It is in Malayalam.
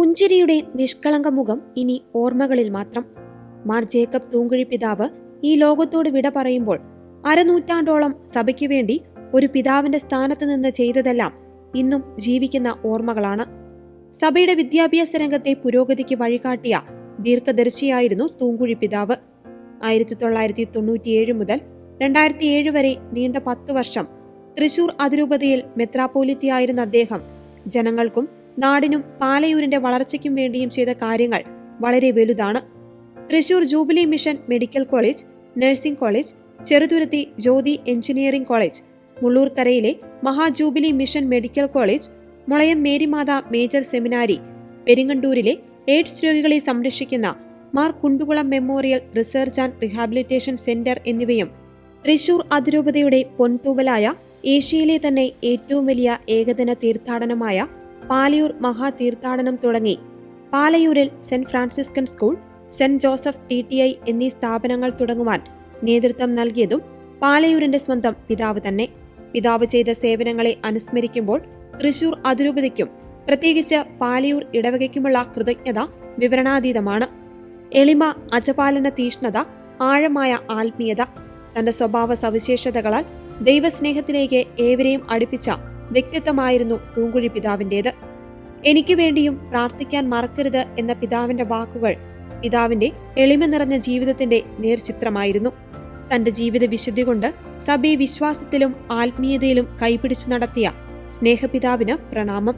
പുഞ്ചിരിയുടെ നിഷ്കളങ്ക മുഖം ഇനി ഓർമ്മകളിൽ മാത്രം. മാർ ജേക്കബ് തൂങ്കുഴി പിതാവ് ഈ ലോകത്തോട് വിട പറയുമ്പോൾ അരനൂറ്റാണ്ടോളം സഭയ്ക്കു വേണ്ടി ഒരു പിതാവിന്റെ സ്ഥാനത്ത് നിന്ന് ചെയ്തതെല്ലാം ഇന്നും ജീവിക്കുന്ന ഓർമ്മകളാണ്. സഭയുടെ വിദ്യാഭ്യാസ രംഗത്തെ പുരോഗതിക്ക് വഴികാട്ടിയ ദീർഘദർശിയായിരുന്നു തൂങ്കുഴി പിതാവ്. 1997 മുതൽ 2007 വരെ നീണ്ട 10 വർഷം തൃശൂർ അതിരൂപതയിൽ മെത്രാപ്പോലിത്തയായിരുന്ന അദ്ദേഹം ജനങ്ങൾക്കും നാടിനും പാലയൂരിന്റെ വളർച്ചയ്ക്കും വേണ്ടിയും ചെയ്ത കാര്യങ്ങൾ വളരെ വലുതാണ്. Thrissur jubilee mission medical college, nursing college, Cheruthuruthy Jyothi engineering college, മുള്ളൂർക്കരയിലെ മഹാജൂബിലി mission medical college, Mulayam Marymatha major seminary, പെരിങ്ങണ്ടൂരിലെ എയ്ഡ്സ് രോഗികളെ സംരക്ഷിക്കുന്ന Mar Kundukulam memorial research and rehabilitation centre എന്നിവയും തൃശൂർ അതിരൂപതയുടെ പൊൻതൂവലായ ഏഷ്യയിലെ തന്നെ ഏറ്റവും വലിയ ഏകദിന തീർത്ഥാടനമായ പാലയൂർ മഹാതീർത്ഥാടനം തുടങ്ങി പാലയൂരിൽ Saint Franciscan school, Saint Joseph TTI എന്നീ സ്ഥാപനങ്ങൾ തുടങ്ങുവാൻ നേതൃത്വം നൽകിയതും പാലയൂരിന്റെ സ്വന്തം പിതാവ് തന്നെ. പിതാവ് ചെയ്ത സേവനങ്ങളെ അനുസ്മരിക്കുമ്പോൾ തൃശൂർ അതിരൂപതയ്ക്കും പ്രത്യേകിച്ച് പാലയൂർ ഇടവകയ്ക്കുമുള്ള കൃതജ്ഞത വിവരണാതീതമാണ്. എളിമ, അജപാലന തീഷ്ണത, ആഴമായ ആത്മീയത, തന്റെ സ്വഭാവ സവിശേഷതകളാൽ ദൈവസ്നേഹത്തിലേക്ക് ഏവരെയും അടുപ്പിച്ച വ്യക്തിത്വമായിരുന്നു തൂങ്കുഴി പിതാവിൻ്റേത്. എനിക്ക് വേണ്ടിയും പ്രാർത്ഥിക്കാൻ മറക്കരുത് എന്ന പിതാവിന്റെ വാക്കുകൾ പിതാവിന്റെ എളിമ നിറഞ്ഞ ജീവിതത്തിന്റെ നേർചിത്രമായിരുന്നു. തന്റെ ജീവിത വിശുദ്ധി കൊണ്ട് സഭയെ വിശ്വാസത്തിലും ആത്മീയതയിലും കൈപിടിച്ചു നടത്തിയ സ്നേഹപിതാവിന് പ്രണാമം.